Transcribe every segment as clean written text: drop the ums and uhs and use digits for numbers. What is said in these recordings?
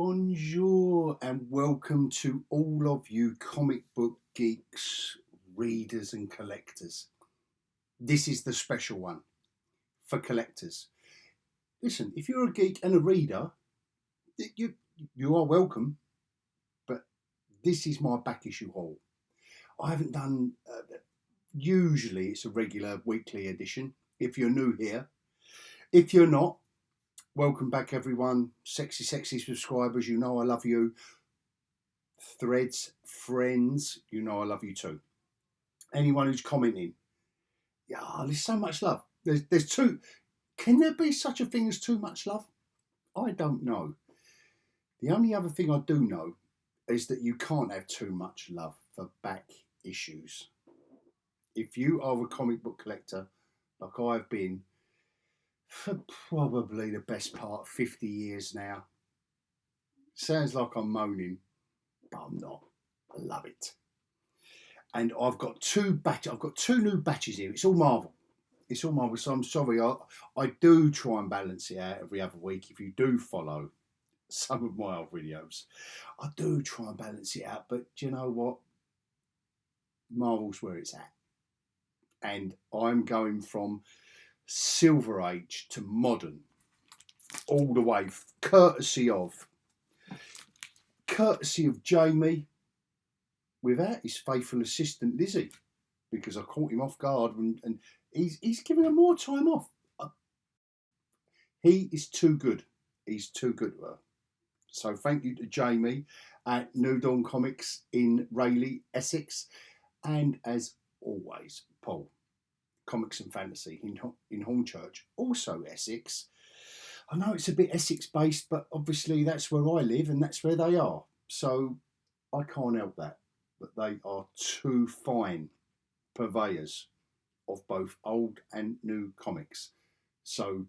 Bonjour and welcome to all of you comic book geeks, readers and collectors. This is the special one for collectors. Listen, if you're a geek and a reader, you are welcome, but this is my back issue haul. I haven't done, usually it's a regular weekly edition if you're new here. If you're not, welcome back everyone, sexy subscribers, you know I love you. Threads, friends, you know I love you too. Anyone who's commenting, yeah, there's so much love. There's too, can there be such a thing as too much love? I don't know. The only other thing I do know is that you can't have too much love for back issues. If you are a comic book collector like I've been for probably the best part of 50 years now. Sounds like I'm moaning, but I'm not. I love it. And I've got two new batches here. It's all Marvel. So I'm sorry. I do try and balance it out every other week. If you do follow some of my old videos, I do try and balance it out. But do you know what? Marvel's where it's at. And I'm going from Silver Age to modern, all the way, courtesy of Jamie, without his faithful assistant Lizzie, because I caught him off guard and he's giving her more time off. He is too good. He's too good to her. So thank you to Jamie at New Dawn Comics in Rayleigh, Essex, and as always, Paul, Comics and Fantasy in Hornchurch, also Essex. I know it's a bit Essex based, but obviously that's where I live and that's where they are. So I can't help that. But they are two fine purveyors of both old and new comics. So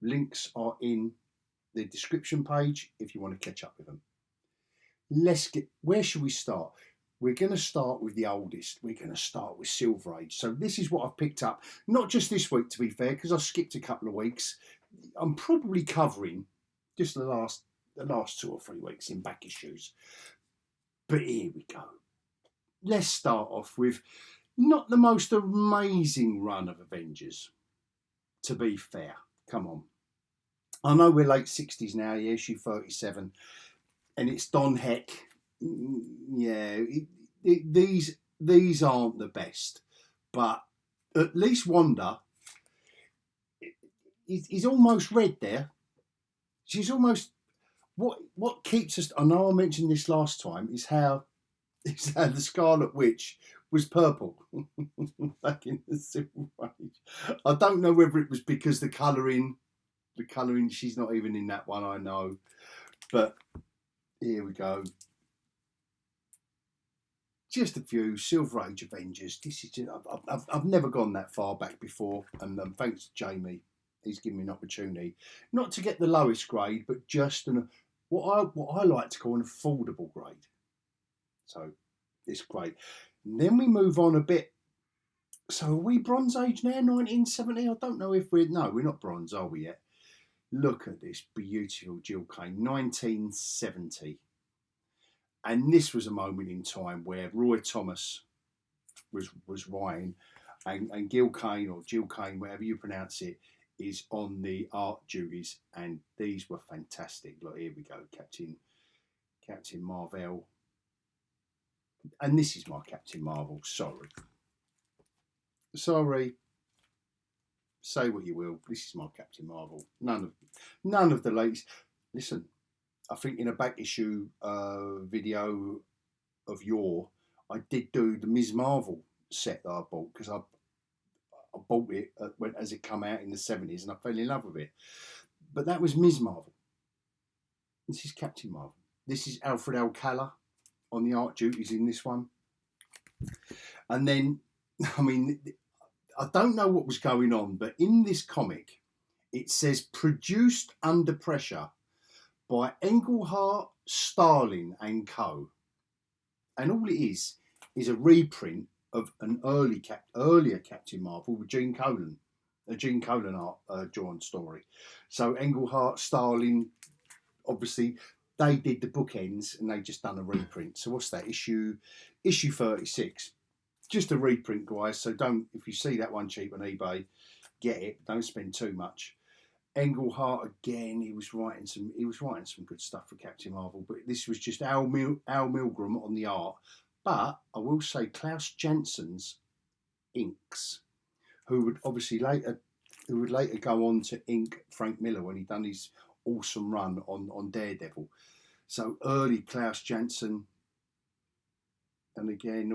links are in the description page if you want to catch up with them. Where should we start? We're going to start with the oldest. We're going to start with Silver Age. So this is what I've picked up. Not just this week, to be fair, because I skipped a couple of weeks. I'm probably covering just the last 2 or 3 weeks in back issues. But here we go. Let's start off with not the most amazing run of Avengers, to be fair. Come on. I know we're late 60s now, yeah, issue 37. And it's Don Heck. Yeah, these aren't the best, but at least Wanda, he's almost red there. She's almost what keeps us. I know I mentioned this last time. Is how the Scarlet Witch was purple back in the Civil Age. I don't know whether it was because the colouring. She's not even in that one. I know, but here we go. Just a few Silver Age Avengers. This is just, I've never gone that far back before, and thanks to Jamie, he's given me an opportunity not to get the lowest grade, but just what I like to call an affordable grade. So it's great. And then we move on a bit. So are we Bronze Age now? 1970? I don't know if we're not Bronze, are we yet? Look at this beautiful Jill Kane, 1970. And this was a moment in time where Roy Thomas was writing, and Gil Kane, or Jill Kane, whatever you pronounce it, is on the art duties, and these were fantastic. Look, here we go, Captain Marvel. And this is my Captain Marvel. Sorry. Say what you will. This is my Captain Marvel. None of the latest. Listen. I think in a back issue video of yore, I did do the Ms. Marvel set that I bought, because I bought it as it came out in the 70s and I fell in love with it. But that was Ms. Marvel. This is Captain Marvel. This is Alfred Alcala on the art duties in this one. And then, I mean, I don't know what was going on, but in this comic, it says produced under pressure by Engelhardt, Starlin and Co. And all it is a reprint of an earlier Captain Marvel with Gene Colan art drawn story. So Engelhardt, Starlin, obviously they did the bookends and they just done a reprint. So what's that, issue 36? Just a reprint, guys. So don't, if you see that one cheap on eBay, get it. Don't spend too much. Englehart again. He was writing some good stuff for Captain Marvel, but this was just Al Milgrom on the art. But I will say Klaus Jansson's inks, who would later go on to ink Frank Miller when he done his awesome run on Daredevil. So early Klaus Jansson, and again,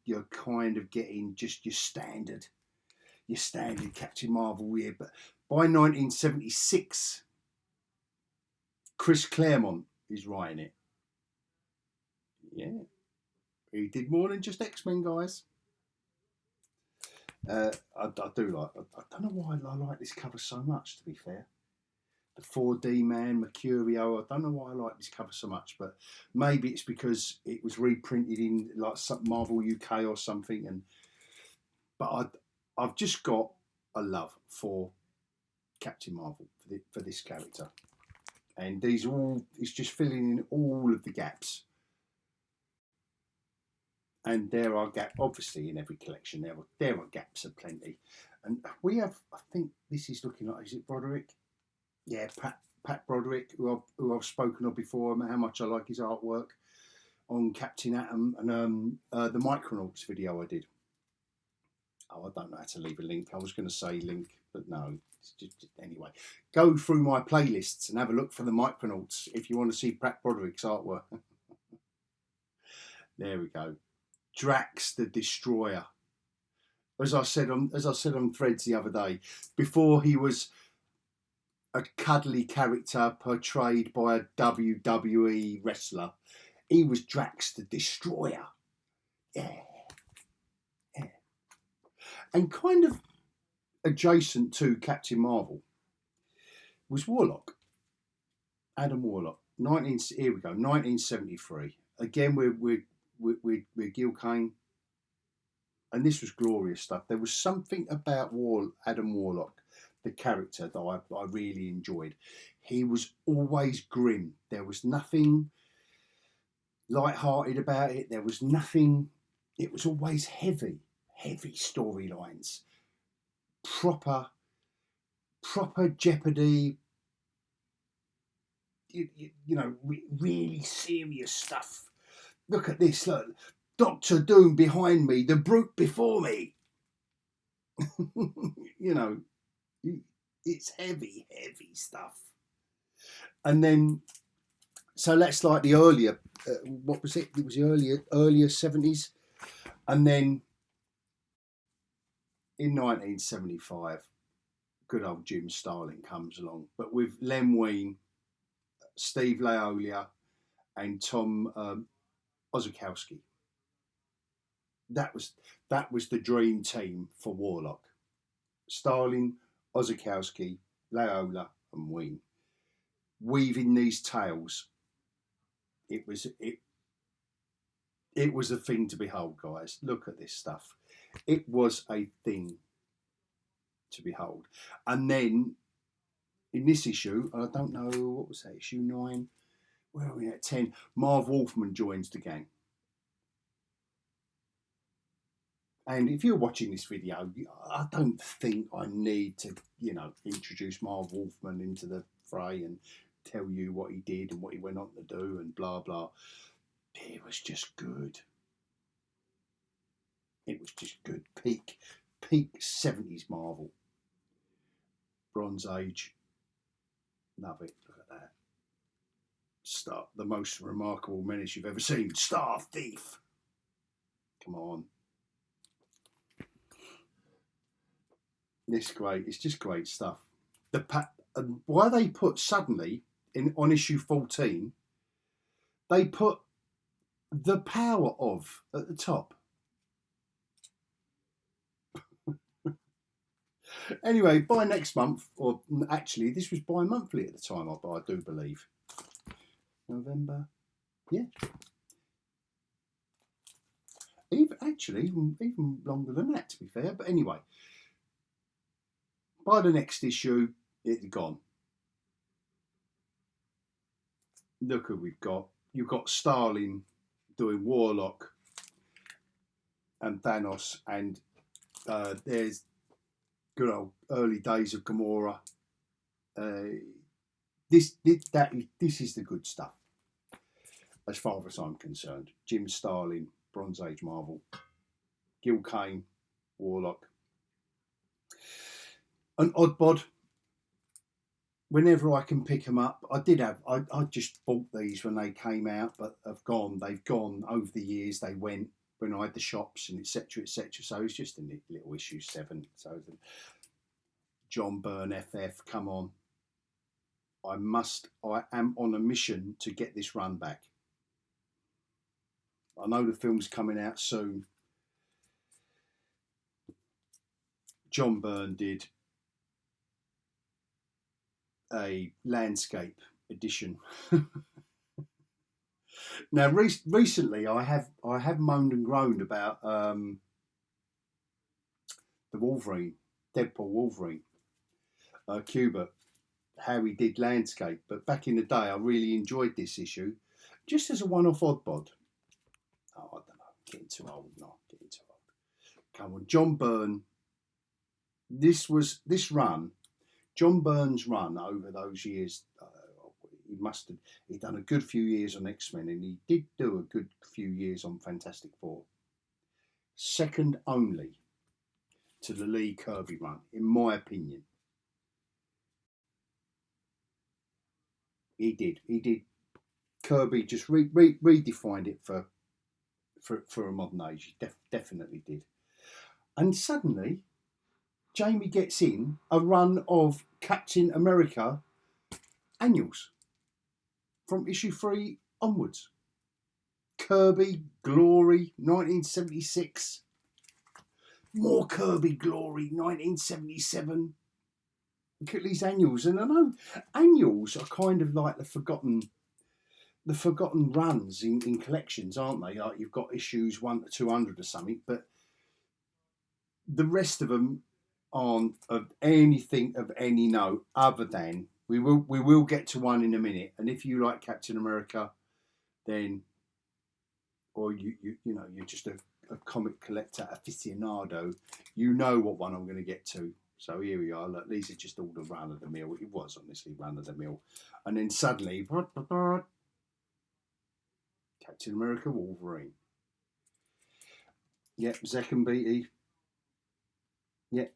you're kind of getting just your standard Captain Marvel here. But by 1976, Chris Claremont is writing it. Yeah, he did more than just X-Men, guys. I don't know why I like this cover so much, to be fair. The 4D man, Mercurio. I don't know why I like this cover so much, but maybe it's because it was reprinted in like some Marvel UK or something. But I've just got a love for Captain Marvel for this character, and it's just filling in all of the gaps. And there are gaps, obviously, in every collection. There are gaps aplenty, and we have. I think this is looking like, is it Broderick? Yeah, Pat Broderick, who I've spoken of before, how much I like his artwork on Captain Atom and the Micronauts video I did. Oh, I don't know how to leave a link. I was going to say link, but no. Anyway, go through my playlists and have a look for the Micronauts if you want to see Pat Broderick's artwork. There we go. Drax the Destroyer. As I said on Threads the other day, before he was a cuddly character portrayed by a WWE wrestler, he was Drax the Destroyer. Yeah. And kind of adjacent to Captain Marvel was Warlock. Adam Warlock. Here we go. 1973. Again, we're Gil Kane. And this was glorious stuff. There was something about Adam Warlock, the character, that I really enjoyed. He was always grim. There was nothing light-hearted about it. There was nothing. It was always heavy storylines. Proper Jeopardy. You know, really serious stuff. Look at this. Look, Doctor Doom behind me, the brute before me. You know, it's heavy stuff. And then, so that's like the earlier, what was it? It was the earlier 70s. And then in 1975, good old Jim Starlin comes along, but with Len Wein, Steve Laolia, and Tom Ozakowski. That was the dream team for Warlock. Starlin, Ozakowski, Laola, and Wein. Weaving these tales. It was a thing to behold, guys. Look at this stuff. It was a thing to behold. And then in this issue, I don't know, what was that, issue 9? Where are we at? 10. Marv Wolfman joins the gang. And if you're watching this video, I don't think I need to, introduce Marv Wolfman into the fray and tell you what he did and what he went on to do and blah, blah. It was just good. It was just good. Peak 70s Marvel. Bronze Age. Love it. Look at that. The most remarkable menace you've ever seen. Star Thief. Come on. It's great. It's just great stuff. Why they put suddenly on issue 14, they put the power of at the top. Anyway, by next month, or actually this was bi-monthly at the time, I do believe. November, yeah. Even longer than that, to be fair. But anyway, by the next issue, it's gone. look who we've got. You've got Starling doing Warlock and Thanos, and there's good old early days of Gamora. This is the good stuff, as far as I'm concerned. Jim Starlin, Bronze Age Marvel. Gil Kane, Warlock. An odd bod. Whenever I can pick them up, I just bought these when they came out, but they've gone over the years. They went when I had the shops and etc. etc. So it's just a little issue 7. So John Byrne FF, come on. I am on a mission to get this run back. I know the film's coming out soon. John Byrne did a landscape edition. Now, recently, I have moaned and groaned about the Wolverine, Deadpool Wolverine, Cuba, how he did landscape. But back in the day, I really enjoyed this issue, just as a one-off odd bod. Oh, I don't know, getting too old now. Getting too old. Come on, John Byrne. This run. John Byrne's run over those years, he'd done a good few years on X-Men, and he did do a good few years on Fantastic Four. Second only to the Lee Kirby run, in my opinion. He did. Kirby just redefined it for a modern age. He definitely did. And suddenly, Jamie gets in a run of Captain America annuals from issue 3 onwards. Kirby, Glory, 1976. More Kirby, Glory, 1977. Look at these annuals, and I know annuals are kind of like the forgotten runs in collections, aren't they? Like you've got issues 1 to 200 or something, but the rest of them aren't of anything of any note other than we will get to one in a minute. And if you like Captain America, then or you're just a comic collector aficionado, you know what one I'm going to get to. So here we are. Look, these are just all the run of the mill. It was honestly run of the mill, and then suddenly Captain America Wolverine. Yep, Zek and Beatty. Yep.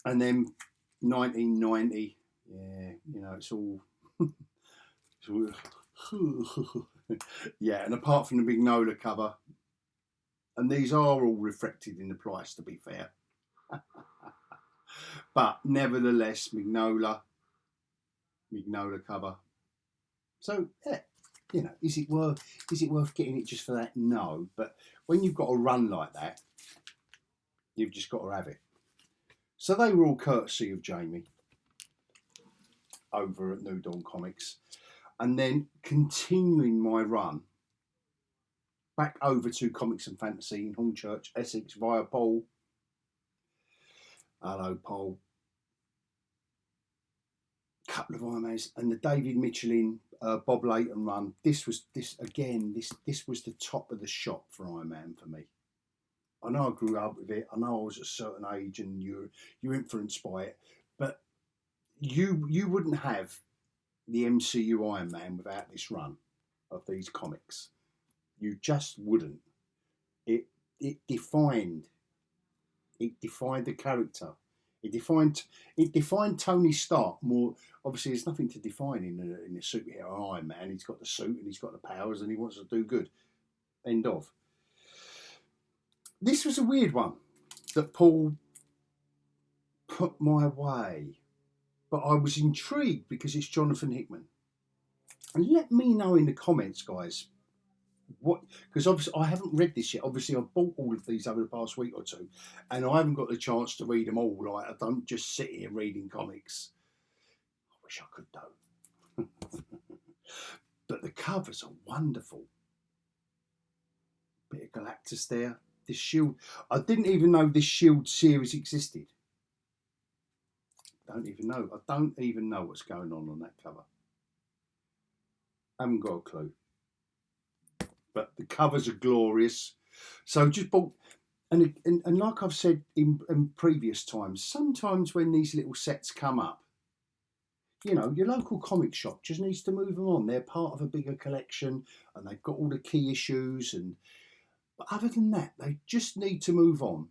And then 1990, yeah, it's all, yeah, and apart from the Mignola cover, and these are all reflected in the price, to be fair, but nevertheless, Mignola cover. So, yeah, is it worth getting it just for that? No, but when you've got a run like that, you've just got to have it. So they were all courtesy of Jamie over at New Dawn Comics. And then continuing my run back over to Comics and Fantasy in Hornchurch, Essex, via Paul. Hello, Paul. Couple of Iron Mans and the David Michelin, Bob Layton run. This was the top of the shop for Iron Man for me. I know I grew up with it. I know I was at a certain age and you're influenced by it. But you wouldn't have the MCU Iron Man without this run of these comics. You just wouldn't. It defined the character. It defined Tony Stark more. Obviously, there's nothing to define in the superhero Iron Man. He's got the suit and he's got the powers and he wants to do good. End of. This was a weird one that Paul put my way, but I was intrigued because it's Jonathan Hickman. And let me know in the comments, guys, what, because obviously I haven't read this yet. Obviously, I've bought all of these over the past week or two, and I haven't got the chance to read them all. Like, I don't just sit here reading comics. I wish I could though. But the covers are wonderful. Bit of Galactus there. This Shield, I didn't even know this Shield series existed. I don't even know what's going on that cover. Haven't got a clue. But the covers are glorious. So just bought, and like I've said in previous times, sometimes when these little sets come up, you know, your local comic shop just needs to move them on. They're part of a bigger collection and they've got all the key issues. But other than that, they just need to move on.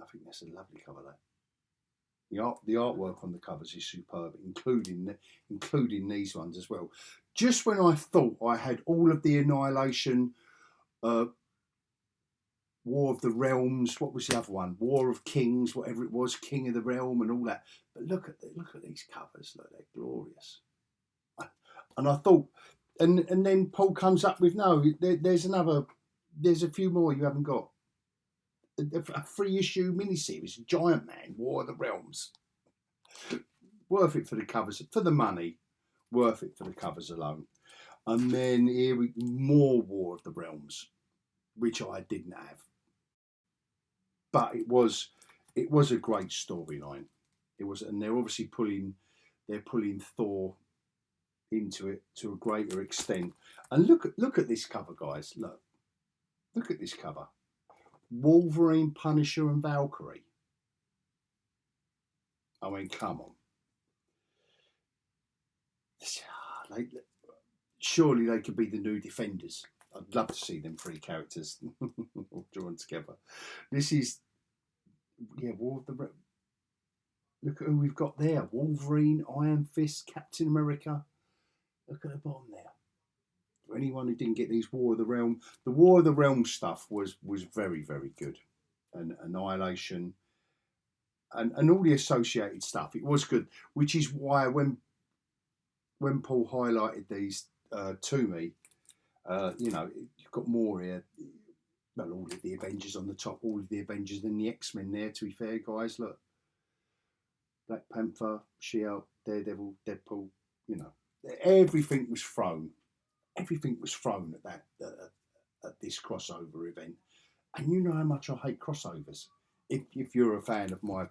I think that's a lovely cover, that. The artwork on the covers is superb, including these ones as well. Just when I thought I had all of the Annihilation, War of the Realms, what was the other one? War of Kings, whatever it was, King of the Realm, and all that. But look at these covers. Look, they're glorious. And I thought, and then Paul comes up with, no, there's a few more you haven't got. A 3-issue miniseries, Giant Man, War of the Realms. Worth it for the covers, for the money. Worth it for the covers alone. And then here more War of the Realms, which I didn't have. But it was a great storyline. It was, and they're obviously pulling Thor into it to a greater extent. And look at this cover, guys. Look at this cover. Wolverine, Punisher, and Valkyrie. I mean, come on. Surely they could be the new Defenders. I'd love to see them 3 characters all drawn together. This is, War of the... Look at who we've got there. Wolverine, Iron Fist, Captain America. Look at the bottom there. For anyone who didn't get these War of the Realm, the War of the Realm stuff was very, very good. And Annihilation and all the associated stuff. It was good, which is why when Paul highlighted these to me, you know, you've got more here. Well, all of the Avengers on the top, all of the Avengers and the X-Men there, to be fair, guys. Look. Black Panther, She-Hulk, Daredevil, Deadpool, you know. Everything was thrown. Everything was thrown at at this crossover event. And you know how much I hate crossovers. If you're a fan of my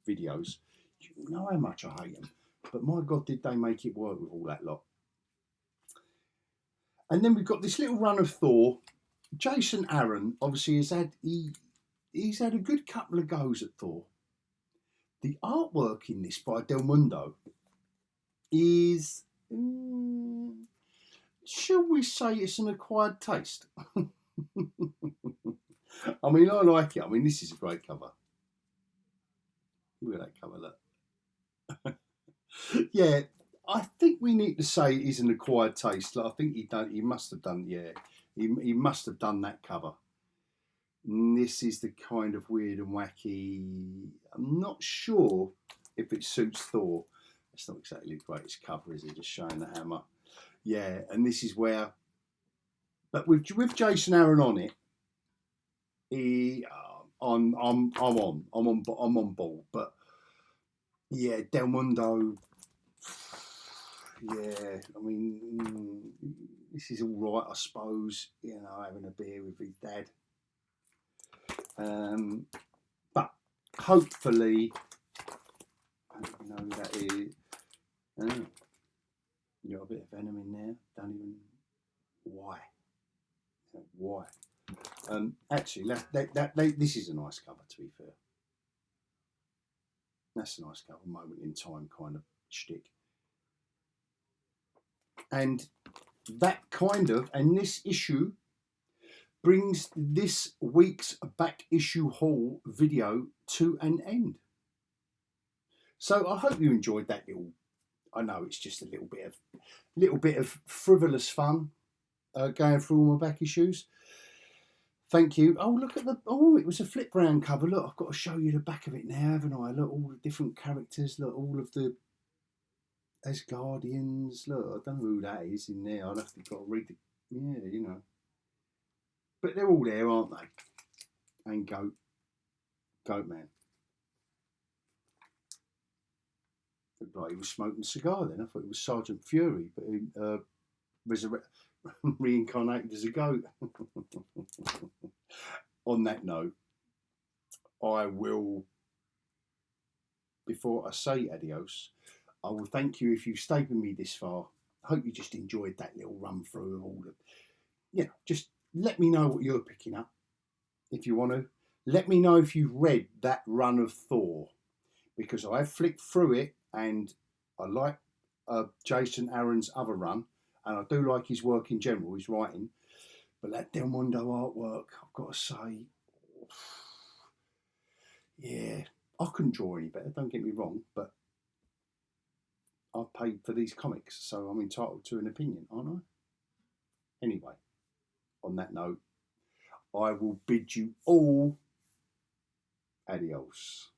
videos, you know how much I hate them. But my God, did they make it work with all that lot. And then we've got this little run of Thor. Jason Aaron obviously he's had a good couple of goes at Thor. The artwork in this by Del Mundo is, shall we say, it's an acquired taste. I mean, I like it. I mean, this is a great cover. Look at that cover, look. Yeah, I think we need to say it is an acquired taste. Like, I think he must have done, yeah, he must have done that cover. And this is the kind of weird and wacky. I'm not sure if it suits Thor. It's not exactly the greatest cover, is it? Just showing the hammer. Yeah, and this is where, but with Jason Aaron on it, I'm on board. But yeah, Del Mundo. Yeah, I mean, this is all right, I suppose. You know, having a beer with his dad. But hopefully, I don't know who that is. You got a bit of venom in there. Don't even why. Actually, this is a nice cover. To be fair, that's a nice cover. Moment in time kind of shtick. And that kind of, and this issue brings this week's back issue haul video to an end. So I hope you enjoyed that little. I know it's just a little bit of frivolous fun going through all my back issues. Thank you. Oh, look at it was a flip round cover. Look, I've got to show you the back of it now, haven't I? Look, all the different characters. Look, all of the Asgardians. Look, I don't know who that is in there. I'll have to read the. Yeah, you know. But they're all there, aren't they? And Goat Man. Looked like he was smoking a cigar then. I thought it was Sergeant Fury, but he reincarnated as a goat. On that note, I will, before I say adios, I will thank you if you've stayed with me this far. hope you just enjoyed that little run through of all the, just let me know what you're picking up if you want to. Let me know if you've read that run of Thor, because I flicked through it and I like Jason Aaron's other run, and I do like his work in general, his writing. But that Del Mundo artwork, I've got to say, yeah, I couldn't draw any better, don't get me wrong, but I've paid for these comics, so I'm entitled to an opinion, aren't I? Anyway, on that note, I will bid you all adios.